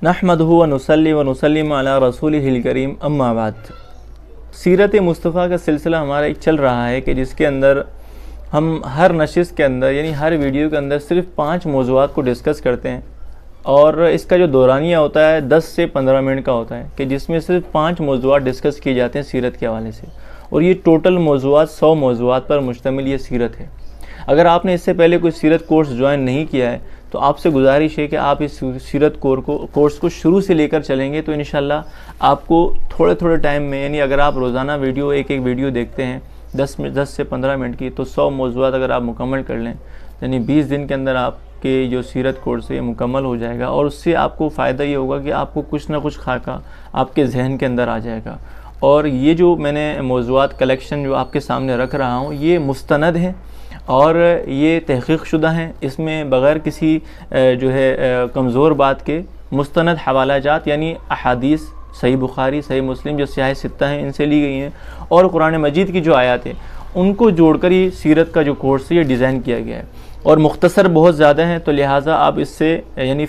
نحمدہ و نصلی و نسلم علی رسولہ الکریم اما بعد۔ سیرت مصطفیٰ کا سلسلہ ہمارا ایک چل رہا ہے کہ جس کے اندر ہم ہر نشست کے اندر یعنی ہر ویڈیو کے اندر صرف 5 موضوعات کو ڈسکس کرتے ہیں، اور اس کا جو دورانیہ ہوتا ہے 10 سے 15 منٹ کا ہوتا ہے کہ جس میں صرف 5 موضوعات ڈسکس کیے جاتے ہیں سیرت کے حوالے سے، اور یہ ٹوٹل موضوعات 100 موضوعات پر مشتمل یہ سیرت ہے۔ اگر آپ نے اس سے پہلے کوئی سیرت کورس جوائن نہیں کیا ہے تو آپ سے گزارش ہے کہ آپ اس سیرت کورس کو شروع سے لے کر چلیں گے تو انشاءاللہ آپ کو تھوڑے ٹائم میں، یعنی اگر آپ روزانہ ایک ویڈیو دیکھتے ہیں 10 سے 15 منٹ کی، تو 100 موضوعات اگر آپ مکمل کر لیں یعنی 20 دن کے اندر آپ کے جو سیرت کورس ہے یہ مکمل ہو جائے گا، اور اس سے آپ کو فائدہ یہ ہوگا کہ آپ کو کچھ نہ کچھ خاکہ آپ کے ذہن کے اندر آ جائے گا۔ اور یہ جو میں نے موضوعات کلیکشن جو آپ کے سامنے رکھ رہا ہوں یہ مستند ہیں اور یہ تحقیق شدہ ہیں، اس میں بغیر کسی کمزور بات کے مستند حوالہ جات یعنی احادیث صحیح بخاری، صحیح مسلم جو سیاہ ستہ ہیں ان سے لی گئی ہیں، اور قرآن مجید کی جو آیات ہیں ان کو جوڑ کر یہ سیرت کا جو کورس ہے یہ ڈیزائن کیا گیا ہے، اور مختصر بہت زیادہ ہیں، تو لہٰذا آپ اس سے یعنی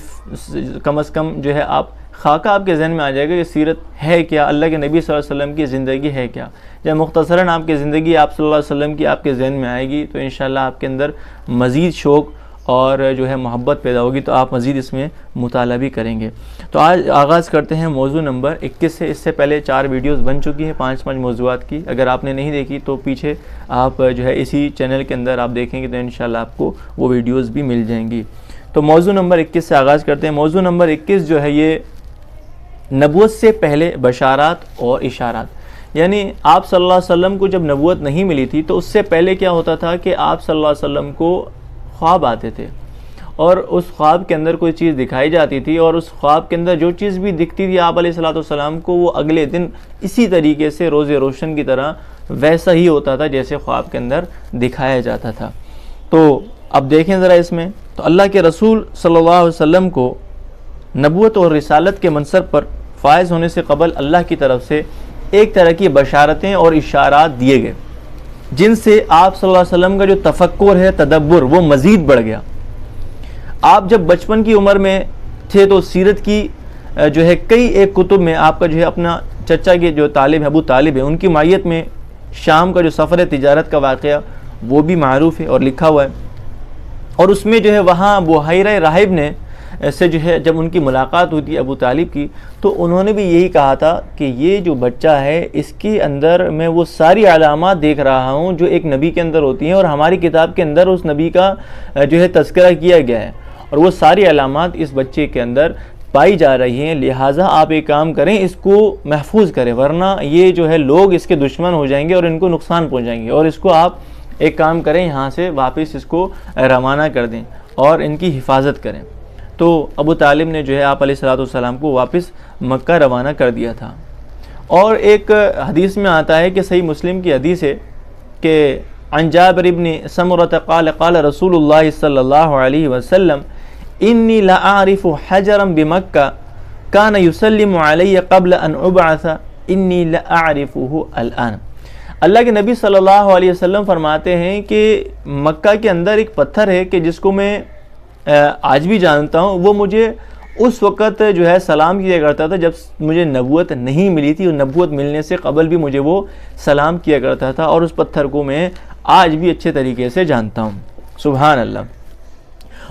کم از کم آپ خاکہ آپ کے ذہن میں آ جائے گا کہ سیرت ہے کیا، اللہ کے نبی صلی اللہ علیہ وسلم کی زندگی ہے کیا۔ جب مختصراً آپ کی زندگی آپ صلی اللہ علیہ وسلم کی آپ کے ذہن میں آئے گی تو انشاءاللہ آپ کے اندر مزید شوق اور محبت پیدا ہوگی، تو آپ مزید اس میں مطالعہ بھی کریں گے۔ تو آج آغاز کرتے ہیں موضوع نمبر 21 سے۔ اس سے پہلے 4 ویڈیوز بن چکی ہیں 5 موضوعات کی، اگر آپ نے نہیں دیکھی تو پیچھے آپ اسی چینل کے اندر آپ دیکھیں گے تو انشاءاللہ آپ کو وہ ویڈیوز بھی مل جائیں گی۔ تو موضوع نمبر 21 سے آغاز کرتے ہیں۔ موضوع نمبر 21 یہ نبوت سے پہلے بشارات اور اشارات، یعنی آپ صلی اللہ علیہ وسلم کو جب نبوت نہیں ملی تھی تو اس سے پہلے کیا ہوتا تھا کہ آپ صلی اللہ علیہ وسلم کو خواب آتے تھے، اور اس خواب کے اندر کوئی چیز دکھائی جاتی تھی، اور اس خواب کے اندر جو چیز بھی دکھتی تھی آپ علیہ الصلوۃ والسلام کو وہ اگلے دن اسی طریقے سے روز روشن کی طرح ویسا ہی ہوتا تھا جیسے خواب کے اندر دکھایا جاتا تھا۔ تو اب دیکھیں ذرا اس میں، تو اللہ کے رسول صلی اللہ علیہ وسلم کو نبوت اور رسالت کے منصب پر فائز ہونے سے قبل اللہ کی طرف سے ایک طرح کی بشارتیں اور اشارات دیے گئے، جن سے آپ صلی اللہ علیہ وسلم کا جو تفکر ہے، تدبر، وہ مزید بڑھ گیا۔ آپ جب بچپن کی عمر میں تھے تو سیرت کی کئی ایک کتب میں آپ کا اپنا چچا کے جو طالب ہیں ابو طالب ہیں ان کی معیت میں شام کا جو سفر تجارت کا واقعہ وہ بھی معروف ہے اور لکھا ہوا ہے، اور اس میں وہاں بحیرہ راہب نے سے جب ان کی ملاقات ہوتی ہے ابو طالب کی، تو انہوں نے بھی یہی کہا تھا کہ یہ جو بچہ ہے اس کے اندر میں وہ ساری علامات دیکھ رہا ہوں جو ایک نبی کے اندر ہوتی ہیں، اور ہماری کتاب کے اندر اس نبی کا تذکرہ کیا گیا ہے، اور وہ ساری علامات اس بچے کے اندر پائی جا رہی ہیں، لہٰذا آپ ایک کام کریں، اس کو محفوظ کریں، ورنہ یہ لوگ اس کے دشمن ہو جائیں گے اور ان کو نقصان پہنچائیں گے، اور اس کو آپ ایک کام کریں، یہاں سے واپس اس کو روانہ کر دیں اور ان کی حفاظت کریں۔ تو ابو طالب نے آپ علیہ الصلوۃ والسلام کو واپس مکہ روانہ کر دیا تھا۔ اور ایک حدیث میں آتا ہے کہ صحیح مسلم کی حدیث ہے کہ عن جابر بن سمرۃ قال قال رسول اللہ صلی اللہ علیہ وسلم انی لاعرف حجرا بمکہ کان یسلم علی قبل ان ابعث انی لاعرفه الان۔ اللہ کے نبی صلی اللہ علیہ وسلم فرماتے ہیں کہ مکہ کے اندر ایک پتھر ہے کہ جس کو میں آج بھی جانتا ہوں، وہ مجھے اس وقت سلام کیا کرتا تھا جب مجھے نبوت نہیں ملی تھی، اور نبوت ملنے سے قبل بھی مجھے وہ سلام کیا کرتا تھا، اور اس پتھر کو میں آج بھی اچھے طریقے سے جانتا ہوں۔ سبحان اللہ۔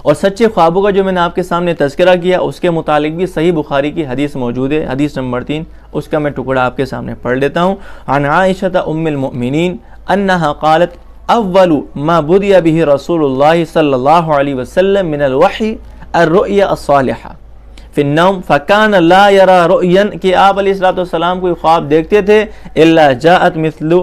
اور سچے خوابوں کا جو میں نے آپ کے سامنے تذکرہ کیا اس کے متعلق بھی صحیح بخاری کی حدیث موجود ہے، حدیث نمبر 3، اس کا میں ٹکڑا آپ کے سامنے پڑھ لیتا ہوں۔ عن عائشہ ام المؤمنین انہا قالت اول ما بدی به رسول اللہ صلی اللہ علیہ وسلم من الوحی الرؤیا الصالحہ فی النوم فکان لا یرا رؤیا، کہ آپ علیہ السلام کوئی خواب دیکھتے تھے الا جاءت مثل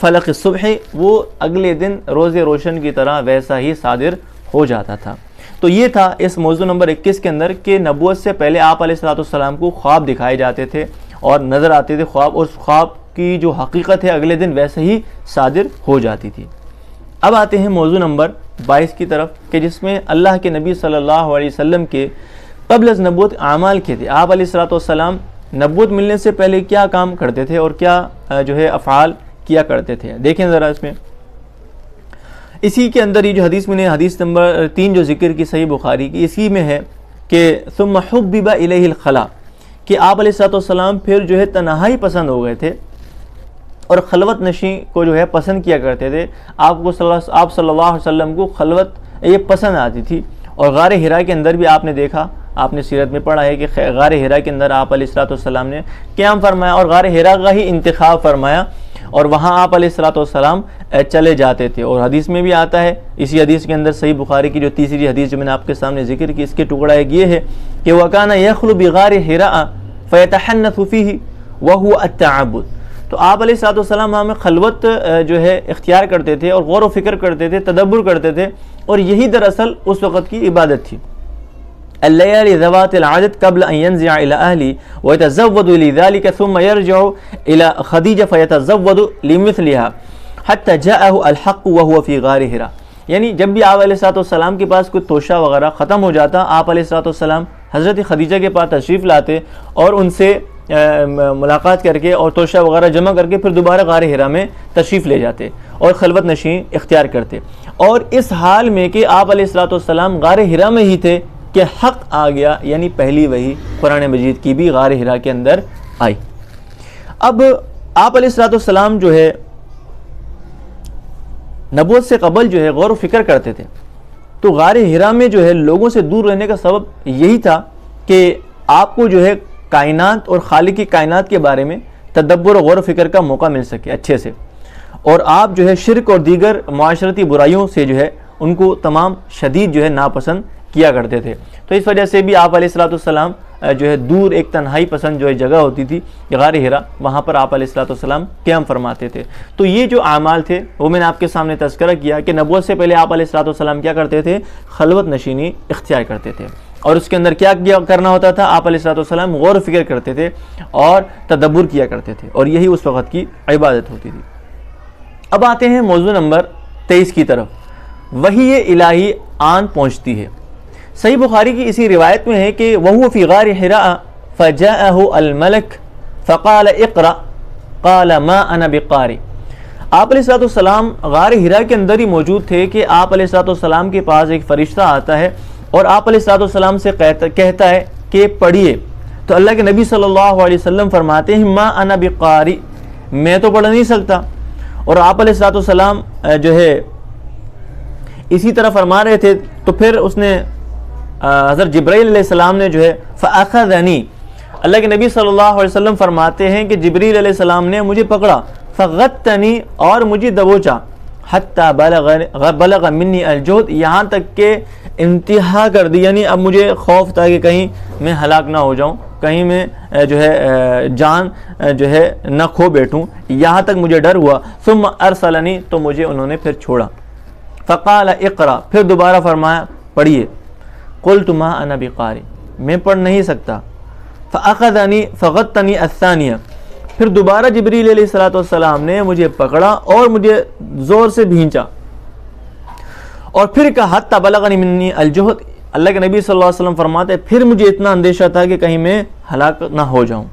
فلق الصبح، وہ اگلے دن روز روشن کی طرح ویسا ہی صادر ہو جاتا تھا۔ تو یہ تھا اس موضوع نمبر 21 کے اندر کہ نبوت سے پہلے آپ علیہ السلام کو خواب دکھائے جاتے تھے اور نظر آتے تھے خواب، اور اس خواب کی جو حقیقت ہے اگلے دن ویسے ہی صادر ہو جاتی تھی۔ اب آتے ہیں موضوع نمبر 22 کی طرف کہ جس میں اللہ کے نبی صلی اللہ علیہ وسلم کے قبل از نبوت اعمال کیے تھے، آپ علیہ السلام نبوت ملنے سے پہلے کیا کام کرتے تھے اور کیا افعال کیا کرتے تھے۔ دیکھیں ذرا اس میں اسی کے اندر یہ جو حدیث میں نے حدیث نمبر 3 جو ذکر کی صحیح بخاری کی، اسی میں ہے کہ ثم حبب الیہ الخلا، کہ آپ علیہ الصلوۃ والسلام پھر جو ہے تنہائی پسند ہو گئے تھے اور خلوت نشیں کو جو ہے پسند کیا کرتے تھے. آپ صلی اللہ علیہ وسلم کو خلوت یہ پسند آتی تھی. اور غار حرا کے اندر بھی آپ نے دیکھا، آپ نے سیرت میں پڑھا ہے کہ غار حرا کے اندر آپ علیہ الصلوۃ والسلام نے قیام فرمایا اور غار حرا کا ہی انتخاب فرمایا اور وہاں آپ علیہ الصلوۃ والسلام چلے جاتے تھے. اور حدیث میں بھی آتا ہے، اسی حدیث کے اندر صحیح بخاری کی جو تیسری حدیث جو میں نے آپ کے سامنے ذکر کی، اس کے ٹکڑا ایک یہ ہے کہ وَكَانَ يَخْلُو بِغَارِ حِرَاءَ فَيَتَحَنَّثُ فِيهِ وَهُوَ التَّعَبُّدُ. تو آپ علیہ الصلوۃ والسلام ہمیں خلوت جو ہے اختیار کرتے تھے اور غور و فکر کرتے تھے، تدبر کرتے تھے، اور یہی دراصل اس وقت کی عبادت تھی. الليالي ذوات العدد قبل أن ينزع إلى أهله ويتزود لذلك ثم يرجع إلى خديجة فيتزود لمثلها حتى جاءه الحق وهو في غار حرا. یعنی جب بھی آپ علیہ الصلوۃ والسلام کے پاس کوئی توشہ وغیرہ ختم ہو جاتا، آپ علیہ الصلوۃ والسلام حضرت خدیجہ کے پاس تشریف لاتے اور ان سے ملاقات کر کے اور توشہ وغیرہ جمع کر کے پھر دوبارہ غار حرا میں تشریف لے جاتے اور خلوت نشیں اختیار کرتے. اور اس حال میں کہ آپ علیہ الصلوۃ والسلام غار حرا میں ہی تھے کہ حق آ گیا، یعنی پہلی وحی قرآن مجید کی بھی غار حرا کے اندر آئی. اب آپ علیہ الصلوۃ والسلام جو ہے نبوت سے قبل جو ہے غور و فکر کرتے تھے، تو غار حرا میں جو ہے لوگوں سے دور رہنے کا سبب یہی تھا کہ آپ کو جو ہے کائنات اور خالق کی کائنات کے بارے میں تدبر و غور و فکر کا موقع مل سکے اچھے سے، اور آپ جو ہے شرک اور دیگر معاشرتی برائیوں سے جو ہے ان کو تمام شدید جو ہے ناپسند کیا کرتے تھے. تو اس وجہ سے بھی آپ علیہ الصلوۃ والسلام جو ہے دور ایک تنہائی پسند جو ہے جگہ ہوتی تھی غار حرا، وہاں پر آپ علیہ الصلوۃ والسلام قیام فرماتے تھے. تو یہ جو اعمال تھے وہ میں نے آپ کے سامنے تذکرہ کیا کہ نبوت سے پہلے آپ علیہ الصلوۃ والسلام کیا کرتے تھے؟ خلوت نشینی اختیار کرتے تھے. اور اس کے اندر کیا کرنا ہوتا تھا؟ آپ علیہ الصلوۃ والسلام غور و فکر کرتے تھے اور تدبر کیا کرتے تھے، اور یہی اس وقت کی عبادت ہوتی تھی. اب آتے ہیں موضوع نمبر 23 کی طرف. وحی الہی آن پہنچتی ہے. صحیح بخاری کی اسی روایت میں ہے کہ وَهُوَ فِي غَارِ حِرَاءَ فَجَاءَهُ الْمَلَكُ فَقَالَ اقْرَأْ قَالَ مَا أَنَا بِقَارِ. آپ علیہ الصلوۃ والسلام غار حرا کے اندر ہی موجود تھے کہ آپ علیہ الصلوۃ والسلام کے پاس ایک فرشتہ آتا ہے اور آپ علیہ الصلوۃ والسلام سے کہتا ہے کہ پڑھیے. تو اللہ کے نبی صلی اللہ علیہ وسلم فرماتے ہیں ما انا بقاری، میں تو پڑھ نہیں سکتا. اور آپ علیہ الصلوۃ والسلام جو ہے اسی طرح فرما رہے تھے، تو پھر اس نے حضرت جبرائیل علیہ السلام نے جو ہے فاخذنی، اللہ کے نبی صلی اللہ علیہ وسلم فرماتے ہیں کہ جبرائیل علیہ السلام نے مجھے پکڑا، فغتنی، اور مجھے دبوچا، حتی بلغ منی الجہد، یہاں تک کہ انتہا کر دی. یعنی اب مجھے خوف تھا کہ کہیں میں ہلاک نہ ہو جاؤں، کہیں میں جو ہے جان جو ہے نہ کھو بیٹھوں، یہاں تک مجھے ڈر ہوا. ثم ارسلنی، تو مجھے انہوں نے پھر چھوڑا. فقال اقرا، پھر دوبارہ فرمایا پڑھیے. قلت ما انا بقاری، میں پڑھ نہیں سکتا. فاخذنی فغتنی الثانیہ، پھر دوبارہ جبریل علیہ الصلوۃ والسلام نے مجھے پکڑا اور مجھے زور سے بھینچا، اور پھر کہا حتی بلغنی منی الجہد، اللہ کے نبی صلی اللہ علیہ وسلم فرماتے پھر مجھے اتنا اندیشہ تھا کہ کہیں میں ہلاک نہ ہو جاؤں.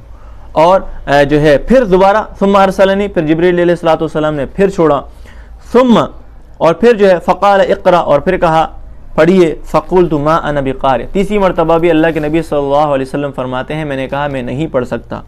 اور جو ہے پھر دوبارہ ثم ارسلنی، پھر جبریل علیہ الصلوۃ والسلام نے پھر چھوڑا. ثم، اور پھر جو ہے فقال اقرا، اور پھر کہا پڑھیے. فقلت ما انا بقارئ، تیسری مرتبہ بھی اللہ کے نبی صلی اللہ علیہ وسلم فرماتے ہیں میں نے کہا میں نہیں پڑھ سکتا.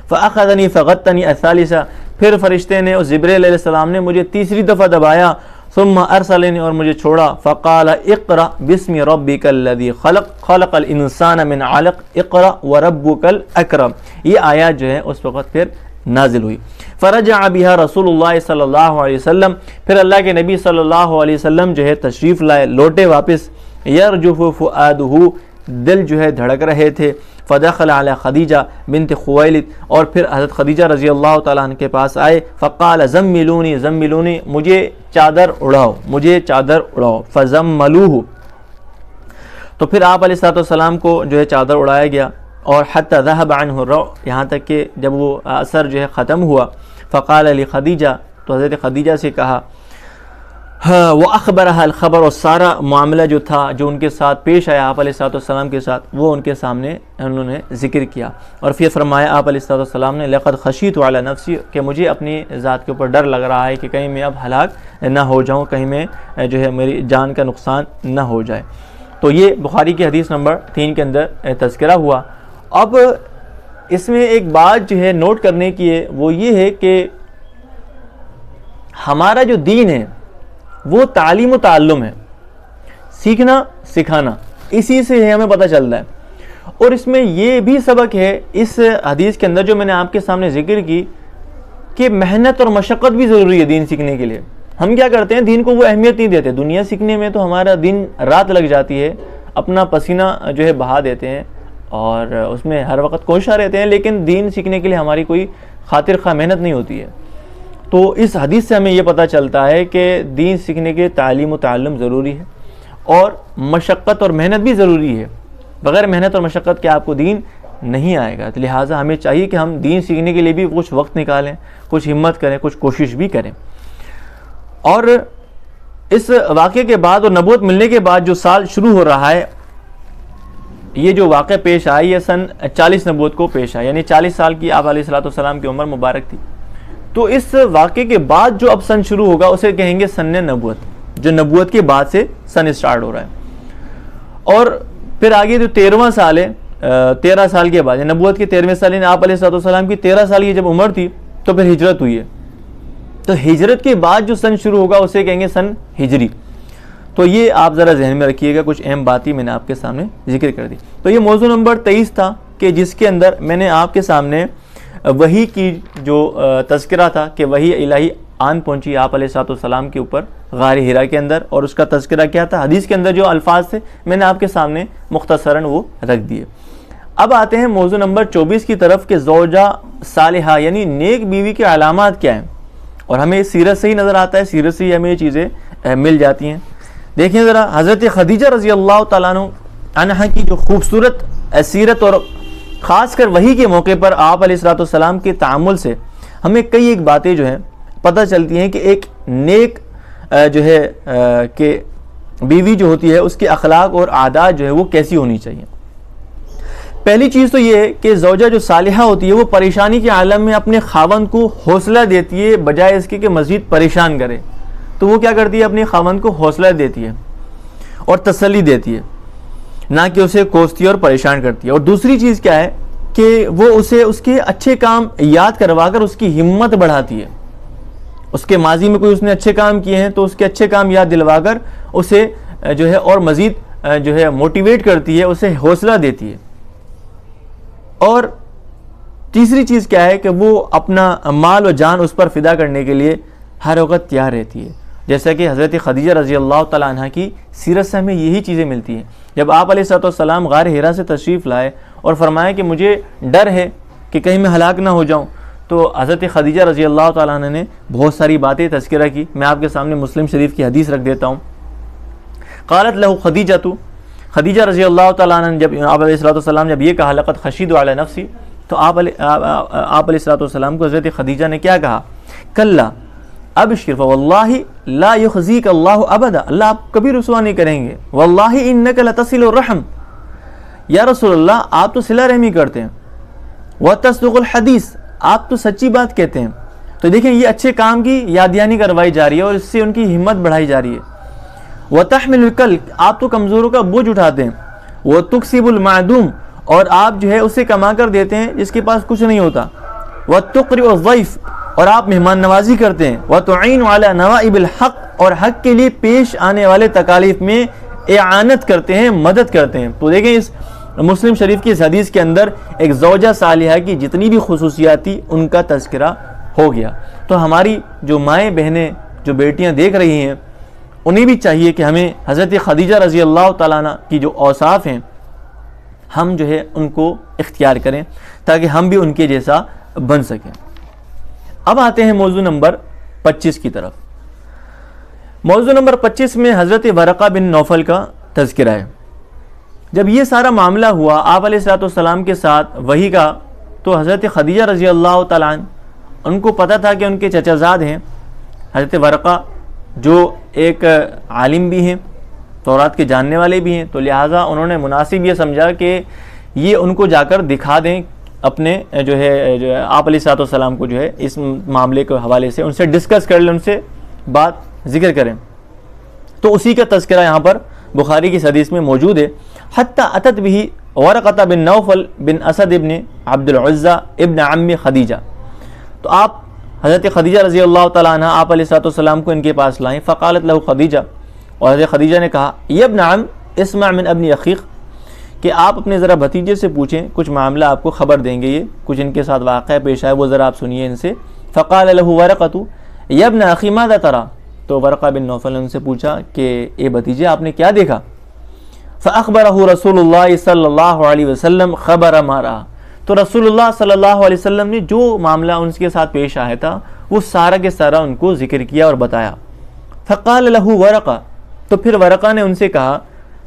فاخذنی فغتنی الثالثہ، پھر فرشتے نے، اس جبرائیل علیہ السلام نے مجھے تیسری دفعہ دبایا. ثم ارسلنی، اور مجھے چھوڑا. فقال اقرا بسم ربک الذی خلق خلق الانسان من علق اقرا وربک الاکرم. یہ آیات جو ہے اس وقت پھر نازل ہوئی. فرجع بها رسول اللہ صلی اللہ علیہ وسلم، پھر اللہ کے نبی صلی اللہ علیہ وسلم جو ہے تشریف لائے، لوٹے واپس. یرجف فؤادہ، دل جو ہے دھڑک رہے تھے. فدخل علی خدیجہ بنت خویلد، اور پھر حضرت خدیجہ رضی اللہ تعالیٰ عنہ کے پاس آئے. فقال زملونی زملونی، مجھے چادر اڑاؤ، مجھے چادر اڑاؤ. فزملوہ، تو پھر آپ علیہ الصلوۃ والسلام کو جو ہے چادر اڑایا گیا. اور حتی ذہب عنہ الروع، یہاں تک کہ جب وہ اثر جو ہے ختم ہوا. فقال لخدیجہ، تو حضرت خدیجہ سے کہا. وَأَخْبَرَهَا الْخَبَرُ، اور سارا معاملہ جو تھا جو ان کے ساتھ پیش آیا آپ علیہ الصلوۃ والسلام کے ساتھ، وہ ان کے سامنے انہوں نے ذکر کیا. اور پھر فرمایا آپ علیہ الصلوۃ والسلام نے لَقَدْ خَشِيتُ عَلَى نَفْسِي، کہ مجھے اپنی ذات کے اوپر ڈر لگ رہا ہے کہ کہیں میں اب ہلاک نہ ہو جاؤں، کہیں میں جو ہے میری جان کا نقصان نہ ہو جائے. تو یہ بخاری کی حدیث نمبر 3 کے اندر تذکرہ ہوا۔ اب اس میں ایک بات جو ہے نوٹ کرنے کی ہے، وہ یہ ہے کہ ہمارا جو دین ہے وہ تعلیم و تعلم ہے، سیکھنا سکھانا، اسی سے ہمیں پتہ چلتا ہے۔ اور اس میں یہ بھی سبق ہے اس حدیث کے اندر جو میں نے آپ کے سامنے ذکر کی کہ محنت اور مشقت بھی ضروری ہے دین سیکھنے کے لیے۔ ہم کیا کرتے ہیں، دین کو وہ اہمیت نہیں دیتے۔ دنیا سیکھنے میں تو ہمارا دن رات لگ جاتی ہے، اپنا پسینہ جو ہے بہا دیتے ہیں اور اس میں ہر وقت کوشاں رہتے ہیں، لیکن دین سیکھنے کے لیے ہماری کوئی خاطر خواہ محنت نہیں ہوتی ہے۔ تو اس حدیث سے ہمیں یہ پتہ چلتا ہے کہ دین سیکھنے کے تعلیم و تعلم ضروری ہے اور مشقت اور محنت بھی ضروری ہے۔ بغیر محنت اور مشقت کے آپ کو دین نہیں آئے گا، تو لہٰذا ہمیں چاہیے کہ ہم دین سیکھنے کے لیے بھی کچھ وقت نکالیں، کچھ ہمت کریں، کچھ کوشش بھی کریں۔ اور اس واقعے کے بعد اور نبوت ملنے کے بعد جو سال شروع ہو رہا ہے، یہ جو واقعہ پیش آیا یہ سن 40 نبوت کو پیش آیا، یعنی 40 سال کی آپ علیہ السلام کی عمر مبارک تھی۔ تو اس واقعے کے بعد جو اب سن شروع ہوگا اسے کہیں گے سن نبوت، جو نبوت کے بعد سے سن سٹارٹ ہو رہا ہے۔ اور پھر آگے جو 13واں سال ہے، 13 سال کے بعد نبوت کے 13ویں سال، یعنی آپ علیہ السلام کی 13 سال کی جب عمر تھی تو پھر ہجرت ہوئی ہے۔ تو ہجرت کے بعد جو سن شروع ہوگا اسے کہیں گے سن ہجری۔ تو یہ آپ ذرا ذہن میں رکھیے گا، کچھ اہم باتیں میں نے آپ کے سامنے ذکر کر دی۔ تو یہ موضوع نمبر 23 تھا کہ جس کے اندر میں نے آپ کے سامنے وحی کی جو تذکرہ تھا کہ وحی الہی آن پہنچی آپ علیہ السلام کے اوپر غار حرا کے اندر، اور اس کا تذکرہ کیا تھا، حدیث کے اندر جو الفاظ تھے میں نے آپ کے سامنے مختصراً وہ رکھ دیے۔ اب آتے ہیں موضوع نمبر 24 کی طرف کہ زوجہ صالحہ یعنی نیک بیوی کے علامات کیا ہیں، اور ہمیں سیرت سے ہی نظر آتا ہے، سیرت سے ہی ہمیں یہ چیزیں مل جاتی ہیں۔ دیکھیں ذرا حضرت خدیجہ رضی اللہ تعالیٰ عنہ کی جو خوبصورت سیرت، اور خاص کر وحی کے موقع پر آپ علیہ السلام کے تعامل سے ہمیں کئی ایک باتیں جو ہیں پتہ چلتی ہیں کہ ایک نیک جو ہے کہ بیوی جو ہوتی ہے اس کے اخلاق اور عادات جو ہے وہ کیسی ہونی چاہیے۔ پہلی چیز تو یہ ہے کہ زوجہ جو صالحہ ہوتی ہے وہ پریشانی کے عالم میں اپنے خاوند کو حوصلہ دیتی ہے، بجائے اس کے کہ مزید پریشان کرے، تو وہ کیا کرتی ہے، اپنے خاوند کو حوصلہ دیتی ہے اور تسلی دیتی ہے، نہ کہ اسے کوستی اور پریشان کرتی ہے۔ اور دوسری چیز کیا ہے کہ وہ اسے اس کے اچھے کام یاد کروا کر اس کی ہمت بڑھاتی ہے۔ اس کے ماضی میں کوئی اس نے اچھے کام کیے ہیں تو اس کے اچھے کام یاد دلوا کر اسے جو ہے اور مزید جو ہے موٹیویٹ کرتی ہے، اسے حوصلہ دیتی ہے۔ اور تیسری چیز کیا ہے کہ وہ اپنا مال و جان اس پر فدا کرنے کے لیے ہر وقت تیار رہتی ہے، جیسا کہ حضرت خدیجہ رضی اللہ تعالیٰ عنہ کی سیرت سے ہمیں یہی چیزیں ملتی ہیں۔ جب آپ علیہ السلام غار حرا سے تشریف لائے اور فرمایا کہ مجھے ڈر ہے کہ کہیں میں ہلاک نہ ہو جاؤں، تو حضرت خدیجہ رضی اللہ تعالیٰ عنہ نے بہت ساری باتیں تذکرہ کی۔ میں آپ کے سامنے مسلم شریف کی حدیث رکھ دیتا ہوں۔ قالت لہ خدیجہ، خدیجہ رضی اللہ تعالیٰ عنہ جب آپ علیہ السلام جب یہ کہا لقد خشیت علی نفسی، تو آپ علیہ السلام کو حضرت خدیجہ نے کیا کہا، کلا ابشر فواللہ لا یخزیک اللہ ابدا، اللہ آپ کبھی رسوا نہیں کریں گے، واللہ انک لتصل الرحم، یا رسول اللہ آپ تو صلہ رحمی کرتے ہیں، وتصدق الحدیث آپ تو سچی بات کہتے ہیں۔ تو دیکھیں یہ اچھے کام کی یاد دہانی کروائی جا رہی ہے اور اس سے ان کی ہمت بڑھائی جا رہی ہے۔ وتحمل الکلب آپ تو کمزوروں کا بوجھ اٹھاتے ہیں، وتکسب المعدوم اور آپ جو ہے اسے کما کر دیتے ہیں جس کے پاس کچھ نہیں ہوتا، وتقرئ الضیف اور آپ مہمان نوازی کرتے ہیں، وتعین علی نوائب الحق اور حق کے لیے پیش آنے والے تکالیف میں اعانت کرتے ہیں، مدد کرتے ہیں۔ تو دیکھیں اس مسلم شریف کی اس حدیث کے اندر ایک زوجہ صالحہ کی جتنی بھی خصوصیات تھی ان کا تذکرہ ہو گیا۔ تو ہماری جو مائیں بہنیں جو بیٹیاں دیکھ رہی ہیں انہیں بھی چاہیے کہ ہمیں حضرت خدیجہ رضی اللہ تعالیٰ عنہ کی جو اوصاف ہیں ہم جو ہے ان کو اختیار کریں تاکہ ہم بھی ان کے جیسا بن سکیں۔ اب آتے ہیں موضوع نمبر 25 کی طرف۔ موضوع نمبر 25 میں حضرت ورقہ بن نوفل کا تذکرہ ہے۔ جب یہ سارا معاملہ ہوا آپ علیہ السلام کے ساتھ وحی کا، تو حضرت خدیجہ رضی اللہ تعالیٰ عنہ ان کو پتہ تھا کہ ان کے چچا زاد ہیں حضرت ورقہ جو ایک عالم بھی ہیں، تورات کے جاننے والے بھی ہیں، تو لہٰذا انہوں نے مناسب یہ سمجھا کہ یہ ان کو جا کر دکھا دیں اپنے جو ہے آپ علیہ السلام کو جو ہے اس معاملے کے حوالے سے ان سے ڈسکس کر لیں، ان سے بات ذکر کریں۔ تو اسی کا تذکرہ یہاں پر بخاری کی حدیث میں موجود ہے، حتی اتت به ورقۃ بن نوفل بن اسد ابن عبد العزى ابن عم خدیجہ، تو آپ حضرت خدیجہ رضی اللہ تعالیٰ عنہ آپ علیہ الصلوۃ والسلام کو ان کے پاس لائیں، فقالت له خدیجہ، اور حضرت خدیجہ نے کہا یا ابن عم اسمع من ابن اخیق، کہ آپ اپنے ذرا بھتیجے سے پوچھیں، کچھ معاملہ آپ کو خبر دیں گے، یہ کچھ ان کے ساتھ واقعہ پیش آئے، وہ ذرا آپ سنیے ان سے۔ فقال له ورقۃ یا ابن اخی ماذا ترى، تو ورقہ بن نوفل نے ان سے پوچھا کہ اے بھتیجے آپ نے کیا دیکھا؟ فاخبره رسول اللہ صلی اللہ علیہ وسلم خبر ما رأى، تو رسول اللہ صلی اللہ علیہ وسلم نے جو معاملہ ان کے ساتھ پیش آیا تھا وہ سارا کے سارا ان کو ذکر کیا اور بتایا۔ فقال له ورقہ، تو پھر ورقہ نے ان سے کہا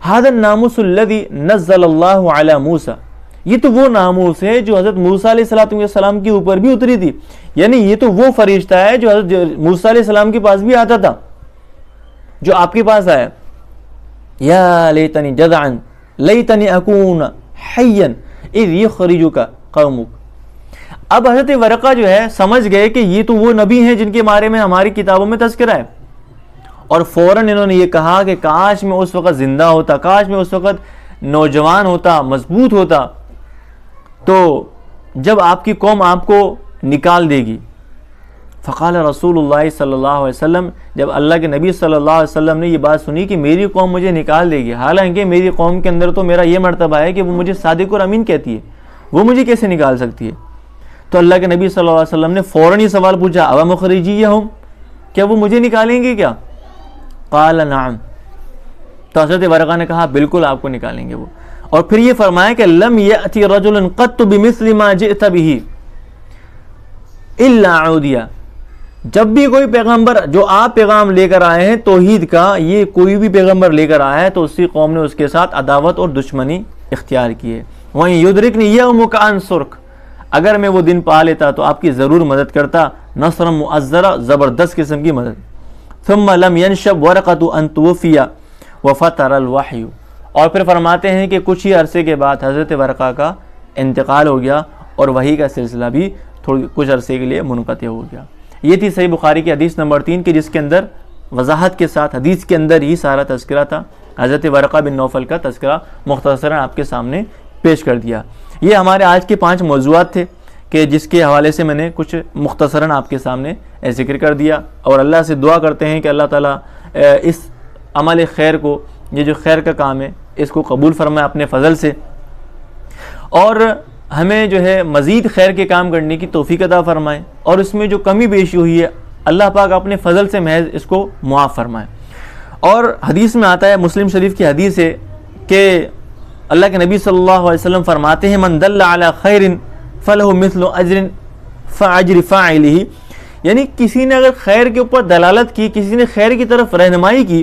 هذا الناموس الذي نزل اللہ علی موسیٰ، یہ تو وہ ناموس ہے جو حضرت موسیٰ علیہ السلام کے اوپر بھی اتری تھی، یعنی یہ تو وہ فرشتہ ہے جو حضرت موسیٰ علیہ السلام کے پاس بھی آتا تھا، جو آپ کے پاس آیا۔ یا لیتنی جزعا لیتنی اکون حیا اذ یخرجک قومک، اب حضرت ورقہ جو ہے سمجھ گئے کہ یہ تو وہ نبی ہیں جن کے بارے میں ہماری کتابوں میں تذکرہ ہے، اور فوراً انہوں نے یہ کہا کہ کاش میں اس وقت زندہ ہوتا، کاش میں اس وقت نوجوان ہوتا، مضبوط ہوتا، تو جب آپ کی قوم آپ کو نکال دے گی۔ فقال رسول اللہ صلی اللہ علیہ وسلم، جب اللہ کے نبی صلی اللہ علیہ وسلم نے یہ بات سنی کہ میری قوم مجھے نکال دے گی، حالانکہ میری قوم کے اندر تو میرا یہ مرتبہ ہے کہ وہ مجھے صادق اور امین کہتی ہے، وہ مجھے کیسے نکال سکتی ہے؟ تو اللہ کے نبی صلی اللہ علیہ وسلم نے فوراً یہ سوال پوچھا اوا مخرجیہم، کیا وہ مجھے نکالیں گے کیا؟ قال نعم، تو حضرت ورقہ نے کہا بالکل آپ کو نکالیں گے وہ، اور پھر یہ فرمایا کہ لم یأتی رجل قط بمثل ما جئت به الا عودیہ، جب بھی کوئی پیغمبر جو آپ پیغام لے کر آئے ہیں توحید کا، یہ کوئی بھی پیغمبر لے کر آیا ہے تو اسی قوم نے اس کے ساتھ عداوت اور دشمنی اختیار کی ہے۔ وہیں یدرکنی یومک انصرک، اگر میں وہ دن پا لیتا تو آپ کی ضرور مدد کرتا، نصر مؤزرہ، زبردست قسم کی مدد۔ ثم لم ينشب ورقۃ ان توفی وفتر الوحی، اور پھر فرماتے ہیں کہ کچھ ہی عرصے کے بعد حضرت ورقہ کا انتقال ہو گیا اور وحی کا سلسلہ بھی کچھ عرصے کے لیے منقطع ہو گیا۔ یہ تھی صحیح بخاری کی حدیث نمبر 3 کہ جس کے اندر وضاحت کے ساتھ حدیث کے اندر ہی سارا تذکرہ تھا، حضرت ورقہ بن نوفل کا تذکرہ مختصراً آپ کے سامنے پیش کر دیا۔ یہ ہمارے آج کے 5 موضوعات تھے کہ جس کے حوالے سے میں نے کچھ مختصراً آپ کے سامنے ذکر کر دیا، اور اللہ سے دعا کرتے ہیں کہ اللہ تعالیٰ اس عمل خیر کو، یہ جو خیر کا کام ہے، اس کو قبول فرمائے اپنے فضل سے، اور ہمیں جو ہے مزید خیر کے کام کرنے کی توفیق عطا فرمائے، اور اس میں جو کمی بیشی ہوئی ہے اللہ پاک اپنے فضل سے محض اس کو معاف فرمائے۔ اور حدیث میں آتا ہے، مسلم شریف کی حدیث ہے کہ اللہ کے نبی صلی اللہ علیہ وسلم فرماتے ہیں من دل علی خیر فلہ مثل اجر فاعلہ، یعنی کسی نے اگر خیر کے اوپر دلالت کی، کسی نے خیر کی طرف رہنمائی کی،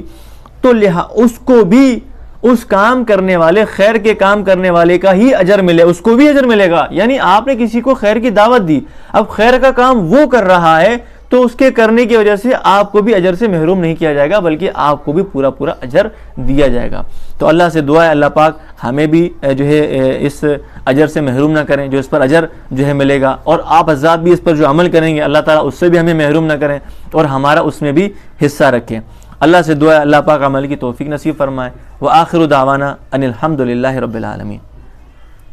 تو اس کو بھی اس کام کرنے والے، خیر کے کام کرنے والے کا ہی اجر ملے، اس کو بھی اجر ملے گا۔ یعنی آپ نے کسی کو خیر کی دعوت دی، اب خیر کا کام وہ کر رہا ہے تو اس کے کرنے کی وجہ سے آپ کو بھی اجر سے محروم نہیں کیا جائے گا، بلکہ آپ کو بھی پورا پورا اجر دیا جائے گا۔ تو اللہ سے دعا ہے اللہ پاک ہمیں بھی جو ہے اس اجر سے محروم نہ کریں جو اس پر اجر جو ہے ملے گا، اور آپ حضرات بھی اس پر جو عمل کریں گے اللہ تعالیٰ اس سے بھی ہمیں محروم نہ کریں اور ہمارا اس میں بھی حصہ رکھیں۔ اللہ سے دعا ہے اللہ پاک عمل کی توفیق نصیب فرمائے۔ وآخر دعوانا ان الحمد للہ رب العالمین۔